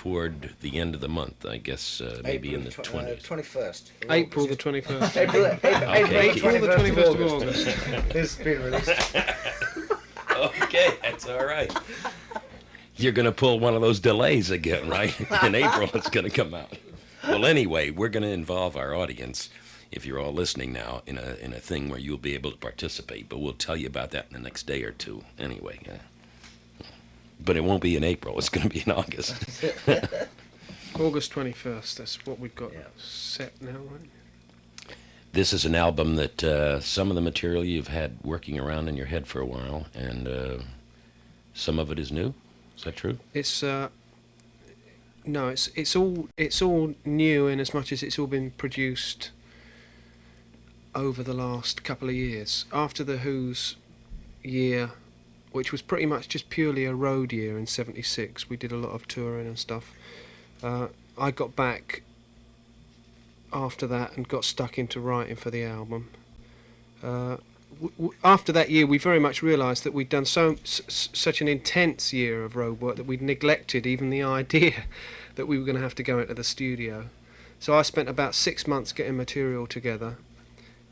toward the end of the month, I guess, maybe in the 20th. 21st. April the 21st. April April the 21st of August. This has been released. Okay, that's all right. You're going to pull one of those delays again, right? In April, it's going to come out. Well, anyway, we're going to involve our audience, if you're all listening now, in a thing where you'll be able to participate. But we'll tell you about that in the next day or two. Anyway, but it won't be in April. It's going to be in August. August 21st. That's what we've got set now, right? This is an album that some of the material you've had working around in your head for a while, and some of it is new. Is that true? It's no, it's all new in as much as it's all been produced over the last couple of years. After the Who's year, which was pretty much just purely a road year in '76, we did a lot of touring and stuff. I got back after that and got stuck into writing for the album. After that year, we very much realised that we'd done such an intense year of road work that we'd neglected even the idea that we were going to have to go into the studio. So I spent about 6 months getting material together,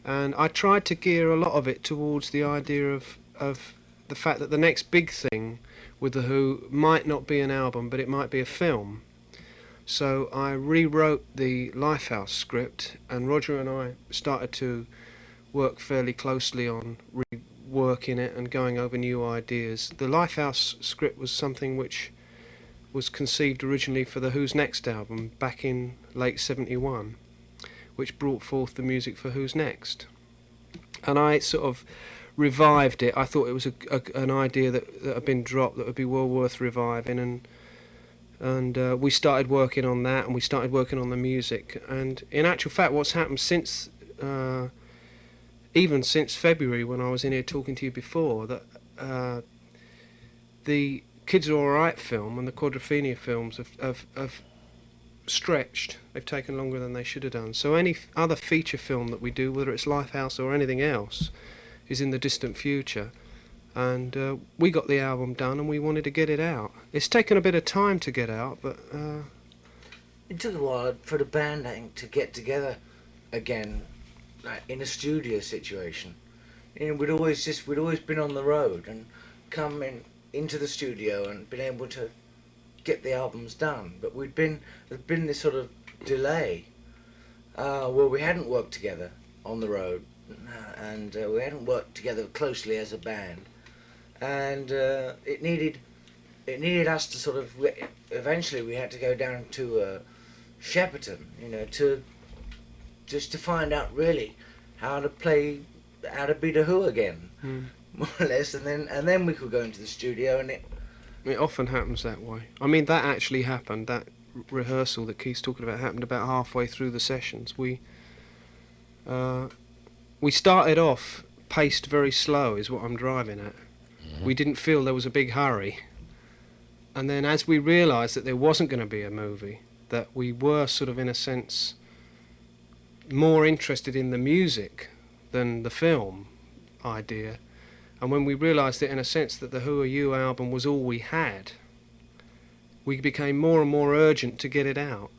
and I tried to gear a lot of it towards the idea of the fact that the next big thing with The Who might not be an album, but it might be a film. So I rewrote the Lifehouse script, and Roger and I started to work fairly closely on reworking it and going over new ideas. The Lifehouse script was something which was conceived originally for The Who's next album back in late '71, which brought forth the music for Who's Next. And I sort of revived it. I thought it was an idea that had been dropped that would be well worth reviving, and we started working on that, and we started working on the music. And in actual fact, what's happened since even since February, when I was in here talking to you before, that the Kids Are Alright film and the Quadrophenia films have stretched. They've taken longer than they should have done. So any other feature film that we do, whether it's Lifehouse or anything else, is in the distant future. And we got the album done and we wanted to get it out. It's taken a bit of time to get out, but It took a while for the band to get together again, like in a studio situation. You know, we'd always been on the road and come into the studio and been able to get the albums done. But there'd been this sort of delay where we hadn't worked together on the road, and we hadn't worked together closely as a band, and it needed us to sort of. Eventually, we had to go down to Shepperton, you know, just to find out really how to be The Who again, more or less, and then we could go into the studio, and it often happens that way. I mean, that actually happened. That rehearsal that Keith's talking about happened about halfway through the sessions. We started off paced very slow, is what I'm driving at. Mm-hmm. We didn't feel there was a big hurry. And then as we realised that there wasn't going to be a movie, that we were sort of, in a sense, more interested in the music than the film idea. And when we realised that, in a sense, that the Who Are You album was all we had, we became more and more urgent to get it out.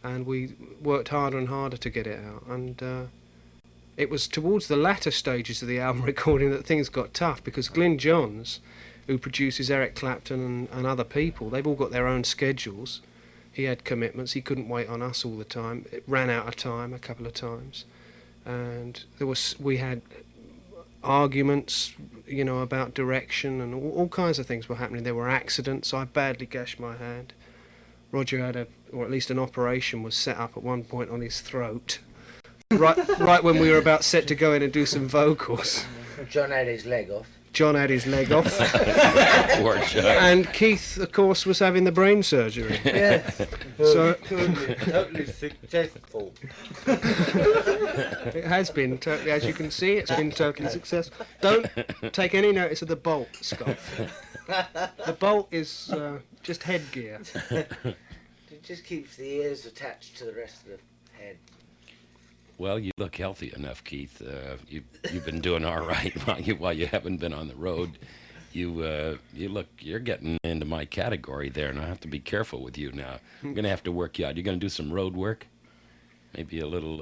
And we worked harder and harder to get it out. And it was towards the latter stages of the album recording that things got tough, because Glyn Johns, who produces Eric Clapton and other people, they've all got their own schedules. He had commitments. He couldn't wait on us all the time. It ran out of time a couple of times. And we had arguments, you know, about direction, and all kinds of things were happening. There were accidents. I badly gashed my hand. Roger had or at least an operation was set up at one point on his throat. Right when we were about set to go in and do some vocals. John had his leg off. John had his leg off. Poor John. And Keith, of course, was having the brain surgery. Yeah. So Totally successful. it has been totally, as you can see, it's been totally successful. Don't take any notice of the bolt, Scott. The bolt is just headgear. It just keeps the ears attached to the rest of the head. Well, you look healthy enough, Keith. You've been doing all right while you haven't been on the road. you look, you're getting into my category there, and I have to be careful with you now. I'm gonna have to work you out. You're gonna do some road work, maybe a little.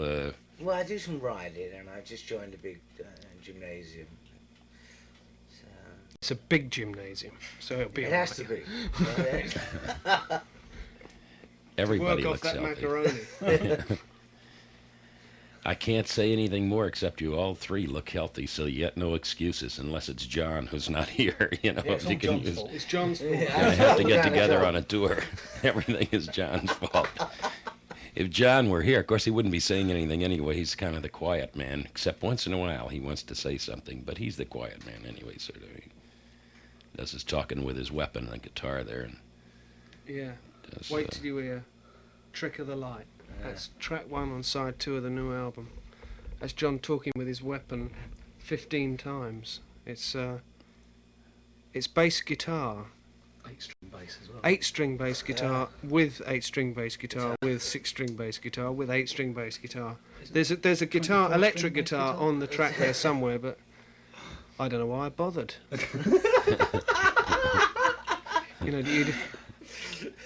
Well, I do some riding, and I just joined a big gymnasium. So, It's a big gymnasium, so it'll be it has to be. Everybody Work off looks that healthy. macaroni. I can't say anything more except you all three look healthy, so you get no excuses unless it's John who's not here. You know, Yeah, it's you all can John's use. fault. It's John's fault. Yeah. Gonna have to get Down the together job. on a tour. Everything is John's fault. If John were here, of course, he wouldn't be saying anything anyway. He's kind of the quiet man, except once in a while he wants to say something, but he's the quiet man anyway, sort of. He does his talking with his weapon, the guitar there, and Yeah. does, Wait till you hear Trick of the Light. That's track 1 on side 2 of the new album. That's John talking with his weapon 15 times. It's bass guitar, 8-string bass as well. 8-string bass guitar with 8-string bass guitar with 6-string bass guitar with 8-string bass guitar. There's a guitar, 24 electric string bass guitar guitar? on the track there somewhere, but I don't know why I bothered. You know,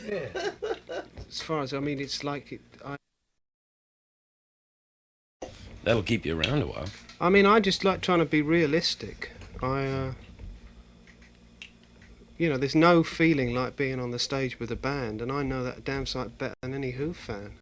Yeah. as far as I mean, it's like that'll keep you around a while. I mean, I just like trying to be realistic. You know, there's no feeling like being on the stage with a band, and I know that damn sight better than any Who fan.